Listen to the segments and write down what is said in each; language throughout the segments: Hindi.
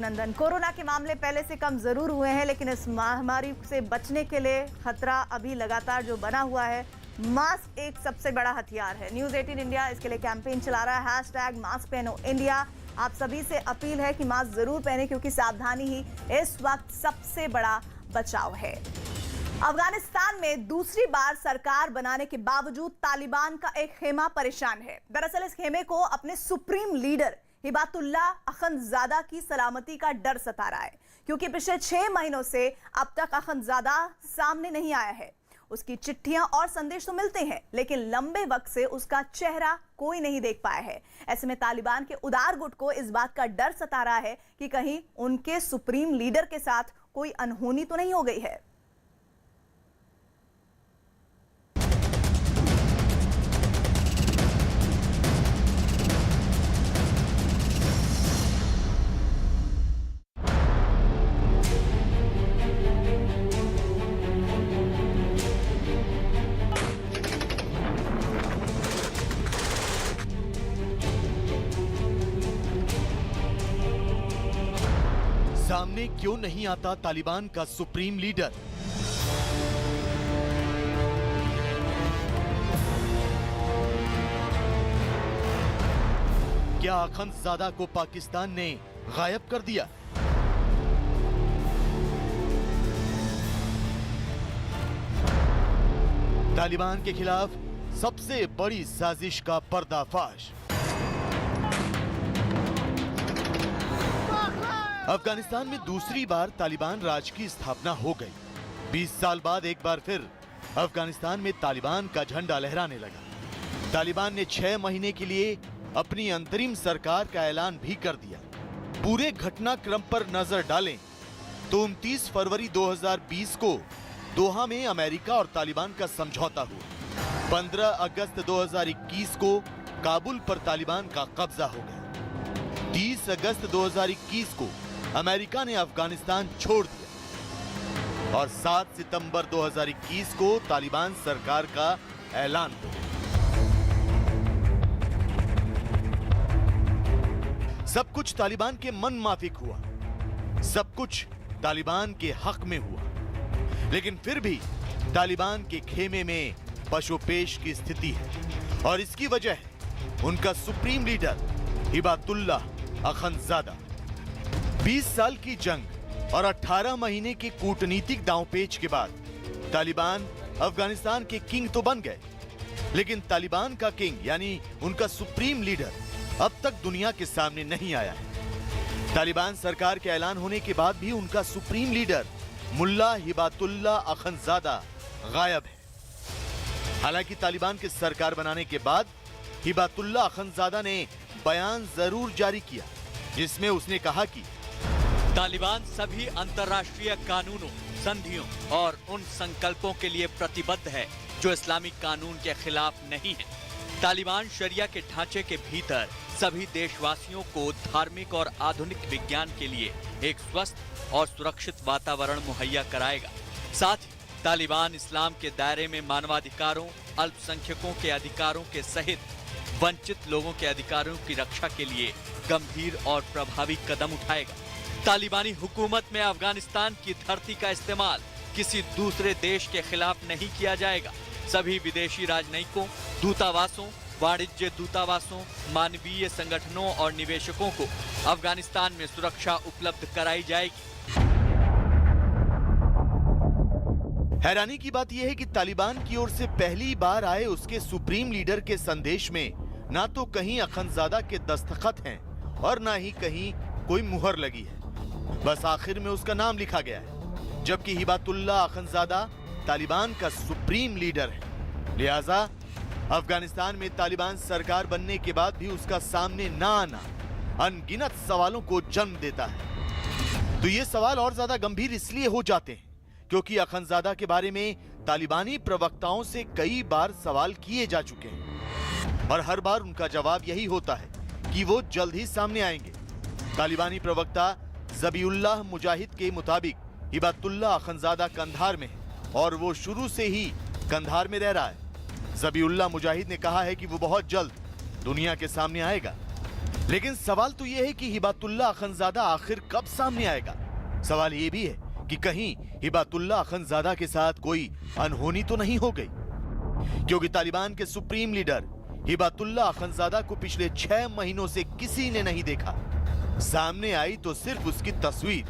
नंदन, कोरोना के मामले पहले से कम जरूर हुए हैं, लेकिन इस महामारी से बचने के लिए खतरा अभी लगातार जो बना हुआ है। मास्क एक सबसे बड़ा हथियार है। न्यूज़ 18 इंडिया इसके लिए कैंपेन चला रहा है, हैशटैग मास्क पहनो इंडिया। आप सभी से अपील है कि मास्क जरूर पहने, क्योंकि सावधानी ही इस वक्त सबसे बड़ा बचाव है। अफगानिस्तान में दूसरी बार सरकार बनाने के बावजूद तालिबान का एक खेमा परेशान है। दरअसल इस खेमे को अपने सुप्रीम लीडर हिबातुल्लाह अखंदजादा की सलामती का डर सता रहा है, क्योंकि पिछले 6 महीनों से अब तक अखंदजादा सामने नहीं आया है। उसकी चिट्ठियां और संदेश तो मिलते हैं, लेकिन लंबे वक्त से उसका चेहरा कोई नहीं देख पाया है। ऐसे में तालिबान के उदार गुट को इस बात का डर सता रहा है कि कहीं उनके सुप्रीम लीडर के साथ कोई अनहोनी तो नहीं हो गई है। सामने क्यों नहीं आता तालिबान का सुप्रीम लीडर? क्या अखंदजादा को पाकिस्तान ने गायब कर दिया? तालिबान के खिलाफ सबसे बड़ी साजिश का पर्दाफाश। अफगानिस्तान में दूसरी बार तालिबान राज की स्थापना हो गई। 20 साल बाद एक बार फिर अफगानिस्तान में तालिबान का झंडा लहराने लगा। तालिबान ने 6 महीने के लिए अपनी अंतरिम सरकार का ऐलान भी कर दिया। पूरे घटनाक्रम पर नजर डालें तो 29 फरवरी 2020 को दोहा में अमेरिका और तालिबान का समझौता हुआ। 15 अगस्त 2021 को काबुल पर तालिबान का कब्जा हो गया। 30 अगस्त 2021 को अमेरिका ने अफगानिस्तान छोड़ दिया और 7 सितंबर 2021 को तालिबान सरकार का ऐलान हो गया। सब कुछ तालिबान के मन माफिक हुआ, सब कुछ तालिबान के हक में हुआ, लेकिन फिर भी तालिबान के खेमे में पशुपेश की स्थिति है और इसकी वजह है उनका सुप्रीम लीडर हिबातुल्लाह अखंदजादा। 20 साल की जंग और 18 महीने के कूटनीतिक दांवपेच के बाद तालिबान अफगानिस्तान के किंग तो बन गए, लेकिन तालिबान का किंग यानी उनका सुप्रीम लीडर अब तक दुनिया के सामने नहीं आया है। तालिबान सरकार के ऐलान होने के बाद भी उनका सुप्रीम लीडर मुल्ला हिबातुल्लाह अखंदजादा गायब है। हालांकि तालिबान के सरकार बनाने के बाद हिबातुल्लाह अखंदजादा ने बयान जरूर जारी किया, जिसमें उसने कहा कि तालिबान सभी अंतर्राष्ट्रीय कानूनों, संधियों और उन संकल्पों के लिए प्रतिबद्ध है जो इस्लामिक कानून के खिलाफ नहीं है। तालिबान शरिया के ढांचे के भीतर सभी देशवासियों को धार्मिक और आधुनिक विज्ञान के लिए एक स्वस्थ और सुरक्षित वातावरण मुहैया कराएगा। साथ ही तालिबान इस्लाम के दायरे में मानवाधिकारों, अल्पसंख्यकों के अधिकारों के सहित वंचित लोगों के अधिकारों की रक्षा के लिए गंभीर और प्रभावी कदम उठाएगा। तालिबानी हुकूमत में अफगानिस्तान की धरती का इस्तेमाल किसी दूसरे देश के खिलाफ नहीं किया जाएगा। सभी विदेशी राजनयिकों, दूतावासों, वाणिज्य दूतावासों, मानवीय संगठनों और निवेशकों को अफगानिस्तान में सुरक्षा उपलब्ध कराई जाएगी। हैरानी की बात यह है कि तालिबान की ओर से पहली बार आए उसके सुप्रीम लीडर के संदेश में ना तो कहीं अखंदजादा के दस्तखत हैं और ना ही कहीं कोई मुहर लगी है। बस आखिर में उसका नाम लिखा गया है, जबकि हिबातुल्लाह अखंदजादा तालिबान का सुप्रीम लीडर है। लिहाजा अफगानिस्तान में तालिबान सरकार बनने के बाद भी उसका सामने ना आना अनगिनत सवालों को जन्म देता है। तो ये सवाल और ज्यादा गंभीर इसलिए हो जाते हैं क्योंकि अखंदजादा के बारे में तालिबानी प्रवक्ताओं से कई बार सवाल किए जा चुके हैं और हर बार उनका जवाब यही होता है कि वो जल्द ही सामने आएंगे। तालिबानी प्रवक्ता ज़बीउल्लाह मुजाहिद के मुताबिक हिबातुल्लाह अखंदजादा कंधार में है और वो शुरू से ही कंधार में रह रहा है। ज़बीउल्लाह मुजाहिद ने कहा है कि वो बहुत जल्द दुनिया के सामने आएगा। लेकिन सवाल तो यह है कि हिबातुल्लाह अखंजादा आखिर कब सामने आएगा। सवाल यह भी है कि कहीं हिबातुल्लाह अखंजादा के साथ कोई अनहोनी तो नहीं हो गई, क्योंकि तालिबान के सुप्रीम लीडर हिबातुल्लाह अखंजादा को पिछले 6 महीनों से किसी ने नहीं देखा। सामने आई तो सिर्फ उसकी तस्वीर,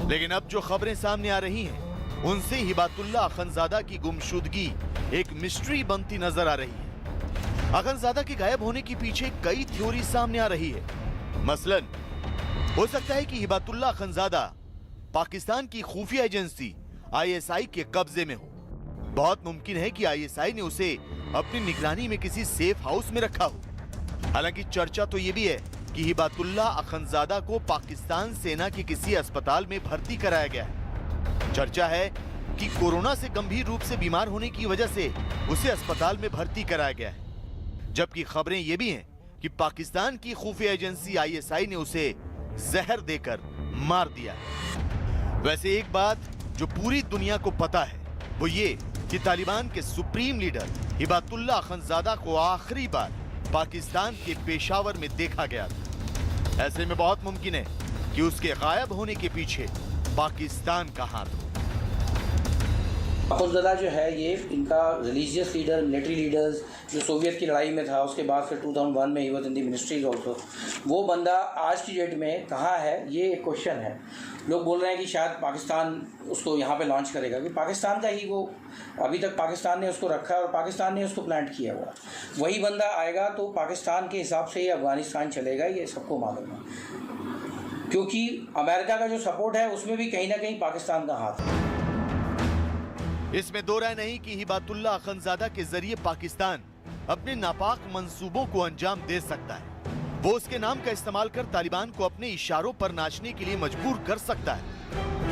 लेकिन अब जो खबरें सामने आ रही हैं, उनसे हिबातुल्लाह अखंजादा की गुमशुदगी एक मिस्ट्री बनती नजर आ रही है। अखंजादा के गायब होने के पीछे कई थ्योरी सामने आ रही है। मसलन हो सकता है कि हिबातुल्लाह अखंजादा पाकिस्तान की खुफिया एजेंसी ISI के कब्जे में हो। बहुत मुमकिन है कि ISI ने उसे अपनी निगरानी में किसी सेफ हाउस में रखा हो। हालांकि चर्चा तो यह भी है कि हिबातुल्लाह अखंजादा को पाकिस्तान सेना के किसी अस्पताल में भर्ती कराया गया है। चर्चा है कि कोरोना से गंभीर रूप से बीमार होने की वजह से उसे अस्पताल में भर्ती कराया गया है, जबकि खबरें यह भी हैं कि पाकिस्तान की खुफिया एजेंसी ISI ने उसे जहर देकर मार दिया है। वैसे एक बात जो पूरी दुनिया को पता है वो ये कि तालिबान के सुप्रीम लीडर हिबातुल्लाह अखंजादा को आखिरी बार पाकिस्तान के पेशावर में देखा गया था। ऐसे में बहुत मुमकिन है कि उसके गायब होने के पीछे पाकिस्तान का हाथ हो। अखंजादा जो है ये इनका रिलीजियस लीडर, मिलिट्री लीडर्स जो सोवियत की लड़ाई में था, उसके बाद फिर 2001 में he was in the ministries also, वो बंदा आज की डेट में कहाँ है, ये एक क्वेश्चन है। लोग बोल रहे हैं कि शायद पाकिस्तान उसको यहाँ पे लॉन्च करेगा, क्योंकि पाकिस्तान का ही वो अभी तक पाकिस्तान ने उसको रखा है और पाकिस्तान ने उसको प्लांट किया हुआ। वही बंदा आएगा तो पाकिस्तान के हिसाब से ही अफगानिस्तान चलेगा, ये सबको मालूम है, क्योंकि अमेरिका का जो सपोर्ट है उसमें भी कहीं ना कहीं पाकिस्तान का हाथ है। इसमें दो राय नहीं कि हिबातुल्लाह अखंजादा के जरिए पाकिस्तान अपने नापाक मंसूबों को अंजाम दे सकता है। वो उसके नाम का इस्तेमाल कर तालिबान को अपने इशारों पर नाचने के लिए मजबूर कर सकता है।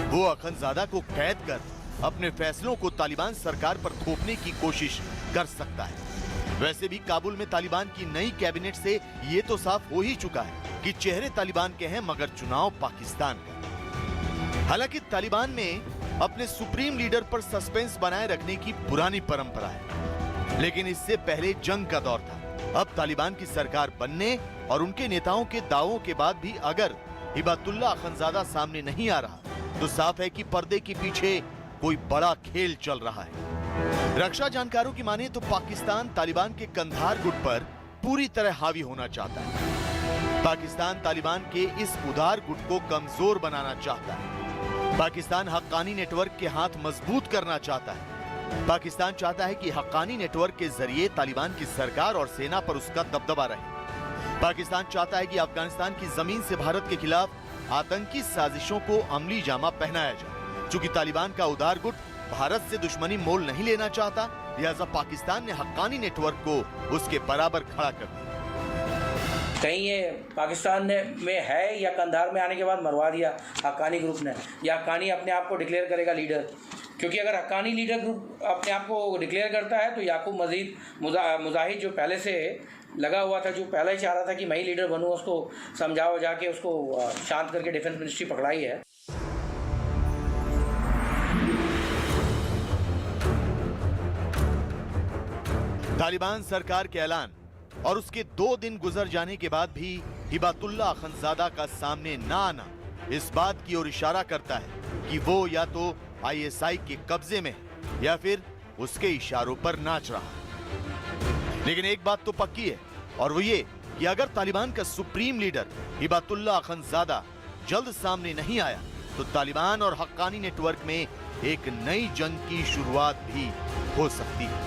वो अखंजादा को कैद कर अपने फैसलों को तालिबान सरकार पर थोपने की कोशिश कर सकता है। वैसे भी काबुल में तालिबान की नई कैबिनेट से ये तो साफ हो ही चुका है कि चेहरे तालिबान के हैं मगर चुनाव पाकिस्तान का। हालांकि तालिबान में अपने सुप्रीम लीडर पर सस्पेंस बनाए रखने की पुरानी परंपरा है, लेकिन इससे पहले जंग का दौर था। अब तालिबान की सरकार बनने और उनके नेताओं के दावों के बाद भी अगर हिबातुल्लाह अखंजादा सामने नहीं आ रहा तो साफ है कि पर्दे के पीछे कोई बड़ा खेल चल रहा है। रक्षा जानकारों की माने तो पाकिस्तान तालिबान के कंधार गुट पर पूरी तरह हावी होना चाहता है। पाकिस्तान तालिबान के इस उदार गुट को कमजोर बनाना चाहता है। पाकिस्तान हक्कानी नेटवर्क के हाथ मजबूत करना चाहता है। पाकिस्तान चाहता है कि हक्कानी नेटवर्क के जरिए तालिबान की सरकार और सेना पर उसका दबदबा रहे। पाकिस्तान चाहता है कि अफगानिस्तान की जमीन से भारत के खिलाफ आतंकी साजिशों को अमली जामा पहनाया जाए। चूंकि तालिबान का उदार गुट भारत से दुश्मनी मोल नहीं लेना चाहता, लिहाजा पाकिस्तान ने हक्कानी नेटवर्क को उसके बराबर खड़ा कर दिया। कहीं ये पाकिस्तान में है या कंधार में आने के बाद मरवा दिया हक्कानी ग्रुप ने, या हक्कानी अपने आप को डिक्लेयर करेगा लीडर, क्योंकि अगर हक्कानी लीडर ग्रुप अपने आप को डिक्लेयर करता है तो याकूब मजीद मुजाहिद जो पहले से लगा हुआ था, जो पहले ही चाह रहा था कि मैं ही लीडर बनूँ, उसको समझाओ जाके उसको शांत करके डिफेंस मिनिस्ट्री पकड़ाई है। तालिबान सरकार के ऐलान और उसके 2 दिन गुजर जाने के बाद भी हिबातुल्लाह अखंजादा का सामने ना आना इस बात की ओर इशारा करता है कि वो या तो ISI के कब्जे में है या फिर उसके इशारों पर नाच रहा है। लेकिन एक बात तो पक्की है और वो ये कि अगर तालिबान का सुप्रीम लीडर हिबातुल्लाह अखंजादा जल्द सामने नहीं आया तो तालिबान और हक्कानी नेटवर्क में एक नई जंग की शुरुआत भी हो सकती है।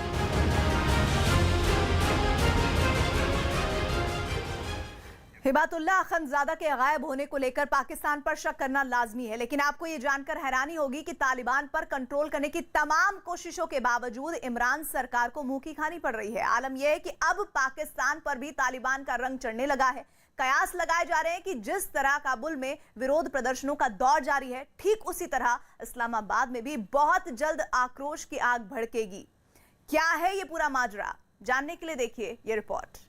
हिबातुल्लाह अखंजादा के गायब होने को लेकर पाकिस्तान पर शक करना लाजमी है, लेकिन आपको यह जानकर हैरानी होगी कि तालिबान पर कंट्रोल करने की तमाम कोशिशों के बावजूद इमरान सरकार को मुंह की खानी पड़ रही है। आलम यह है कि अब पाकिस्तान पर भी तालिबान का रंग चढ़ने लगा है। कयास लगाए जा रहे हैं कि जिस तरह काबुल में विरोध प्रदर्शनों का दौर जारी है, ठीक उसी तरह इस्लामाबाद में भी बहुत जल्द आक्रोश की आग भड़केगी। क्या है ये पूरा माजरा, जानने के लिए देखिए ये रिपोर्ट।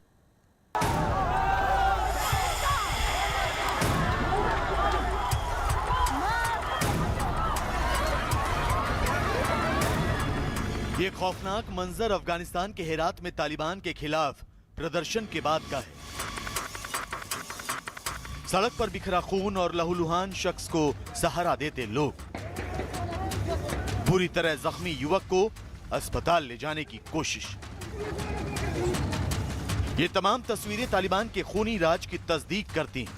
ये खौफनाक मंजर अफगानिस्तान के हेरात में तालिबान के खिलाफ प्रदर्शन के बाद का है। सड़क पर बिखरा खून और लहूलुहान शख्स को सहारा देते लोग। बुरी तरह जख्मी युवक को अस्पताल ले जाने की कोशिश। ये तमाम तस्वीरें तालिबान के खूनी राज की तस्दीक करती हैं।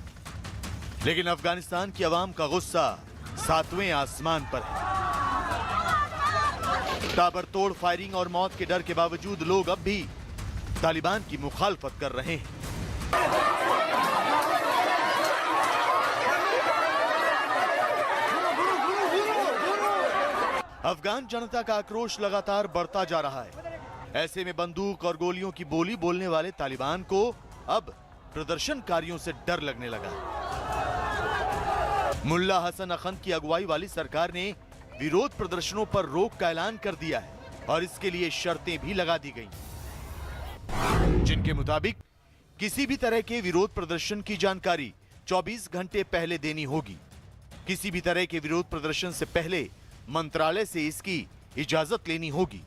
लेकिन अफगानिस्तान की आवाम का गुस्सा 7वें आसमान पर है। ताबड़तोड़ फायरिंग और मौत के डर के बावजूद लोग अब भी तालिबान की मुखालफत कर रहे हैं। अफगान जनता का आक्रोश लगातार बढ़ता जा रहा है। ऐसे में बंदूक और गोलियों की बोली बोलने वाले तालिबान को अब प्रदर्शनकारियों से डर लगने लगा है। मुल्ला हसन अखंद की अगुवाई वाली सरकार ने विरोध प्रदर्शनों पर रोक का ऐलान कर दिया है और इसके लिए शर्तें भी लगा दी गई, जिनके मुताबिक किसी भी तरह के विरोध प्रदर्शन की जानकारी 24 घंटे पहले देनी होगी। किसी भी तरह के विरोध प्रदर्शन से पहले मंत्रालय से इसकी इजाजत लेनी होगी।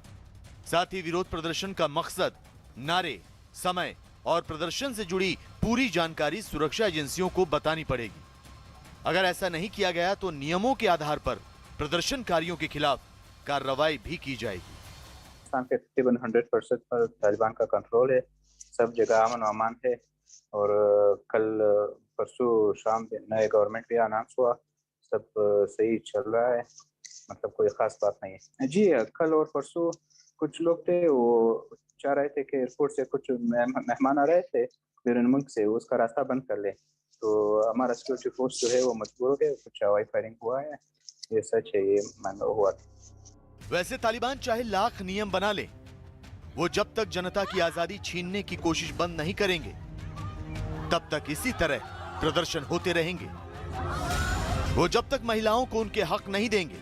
साथ ही विरोध प्रदर्शन का मकसद, नारे, समय और प्रदर्शन से जुड़ी पूरी जानकारी सुरक्षा एजेंसियों को बतानी पड़ेगी। अगर ऐसा नहीं किया गया तो नियमों के आधार पर प्रदर्शनकारियों के खिलाफ कार्रवाई भी की जाएगी। पाकिस्तान के तकरीबन 100% पर तालिबान का कंट्रोल है। सब जगह अमन और अमान है और कल परसों शाम नए गवर्नमेंट का अनाउंस हुआ। सब सही चल रहा है, मतलब कोई खास बात नहीं है। जी कल और परसों कुछ लोग थे, वो चाह रहे थे कि एयरपोर्ट से कुछ मेहमान आ रहे थे बैरून मुल्क से, उसका रास्ता बंद कर ले। तो हमारा सिक्योरिटी फोर्स जो है वो मजबूर हो गया, कुछ हवाई फायरिंग हुआ है। ये सच है, ये मानो हुआ। वैसे तालिबान चाहे लाख नियम बना ले, वो जब तक जनता की आजादी छीनने की कोशिश बंद नहीं करेंगे तब तक इसी तरह प्रदर्शन होते रहेंगे। वो जब तक महिलाओं को उनके हक नहीं देंगे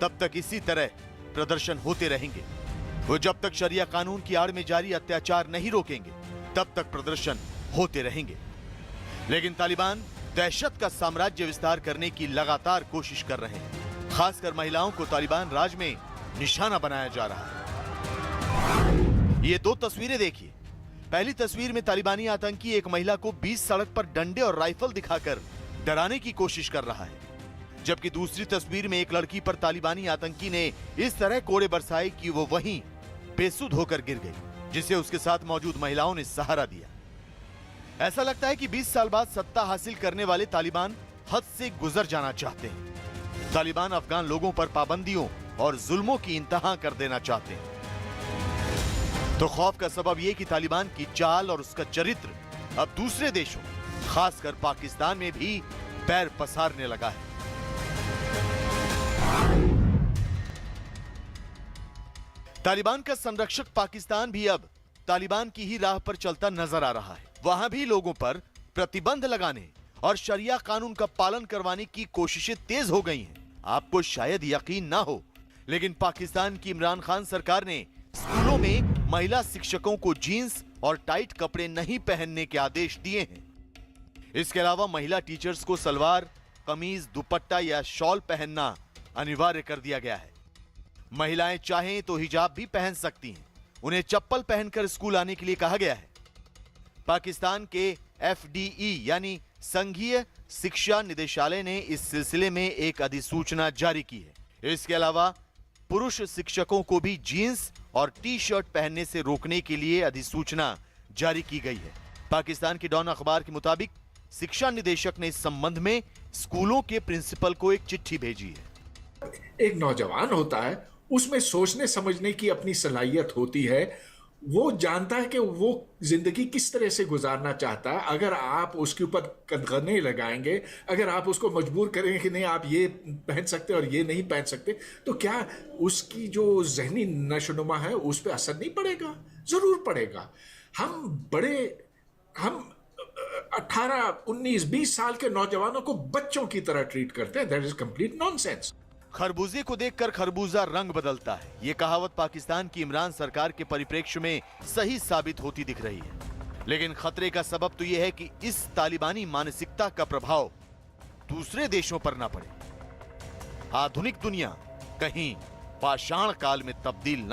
तब तक इसी तरह प्रदर्शन होते रहेंगे। वो जब तक शरिया कानून की आड़ में जारी अत्याचार नहीं रोकेंगे तब तक प्रदर्शन होते रहेंगे। लेकिन तालिबान दहशत का साम्राज्य विस्तार करने की लगातार कोशिश कर रहे हैं। खासकर महिलाओं को तालिबान राज में निशाना बनाया जा रहा है। ये दो तस्वीरें देखिए। पहली तस्वीर में तालिबानी आतंकी एक महिला को बीच सड़क पर डंडे और राइफल दिखाकर डराने की कोशिश कर रहा है, जबकि दूसरी तस्वीर में एक लड़की पर तालिबानी आतंकी ने इस तरह कोड़े बरसाए कि वो वहीं बेसुध होकर गिर गई, जिसे उसके साथ मौजूद महिलाओं ने सहारा दिया। ऐसा लगता है कि 20 साल बाद सत्ता हासिल करने वाले तालिबान हद से गुजर जाना चाहते हैं। तालिबान अफगान लोगों पर पाबंदियों और जुल्मों की इंतहा कर देना चाहते हैं। तो खौफ का सबब यह कि तालिबान की चाल और उसका चरित्र अब दूसरे देशों, खासकर पाकिस्तान में भी पैर पसारने लगा है। तालिबान का संरक्षक पाकिस्तान भी अब तालिबान की ही राह पर चलता नजर आ रहा है। वहां भी लोगों पर प्रतिबंध लगाने और शरिया कानून का पालन करवाने की कोशिशें तेज हो गई हैं। आपको शायद यकीन ना हो, लेकिन पाकिस्तान की इमरान खान सरकार ने स्कूलों में महिला शिक्षकों को जीन्स और टाइट कपड़े नहीं पहनने के आदेश दिए हैं। इसके अलावा महिला टीचर्स को सलवार, कमीज, दुपट्टा या शॉल पहनना अनिवार्य कर दिया गया है। महिलाएं चाहें तो हिजाब भी पहन सकती हैं। उन्हें चप्पल पहनकर स्कूल आने के लिए कहा गया है। पाकिस्तान के FDE यानी संघीय शिक्षा निदेशालय ने इस सिलसिले में एक अधिसूचना जारी की है। इसके अलावा पुरुष शिक्षकों को भी जीन्स और टी-शर्ट पहनने से रोकने के लिए अधिसूचना जारी की गई है। पाकिस्तान की डॉन अखबार के मुताबिक शिक्षा निदेशक ने इस संबंध में स्कूलों के प्रिंसिपल को एक चिट्ठी भेजी है। एक नौजवान होता है, उसमें सोचने समझने की अपनी सलाहियत होती है। वो जानता है कि वो जिंदगी किस तरह से गुजारना चाहता है। अगर आप उसके ऊपर कदगने लगाएंगे, अगर आप उसको मजबूर करेंगे कि नहीं आप ये पहन सकते और ये नहीं पहन सकते, तो क्या उसकी जो जहनी नशोनुमा है उस पर असर नहीं पड़ेगा? जरूर पड़ेगा। हम 18, 19, 20 साल के नौजवानों को बच्चों की तरह ट्रीट करते हैं। That is complete nonsense. खरबूजे को देखकर खरबूजा रंग बदलता है। ये कहावत पाकिस्तान की इमरान सरकार के परिप्रेक्ष्य में सही साबित होती दिख रही है। लेकिन खतरे का सबब तो यह है कि इस तालिबानी मानसिकता का प्रभाव दूसरे देशों पर ना पड़े। आधुनिक दुनिया कहीं पाषाण काल में तब्दील ना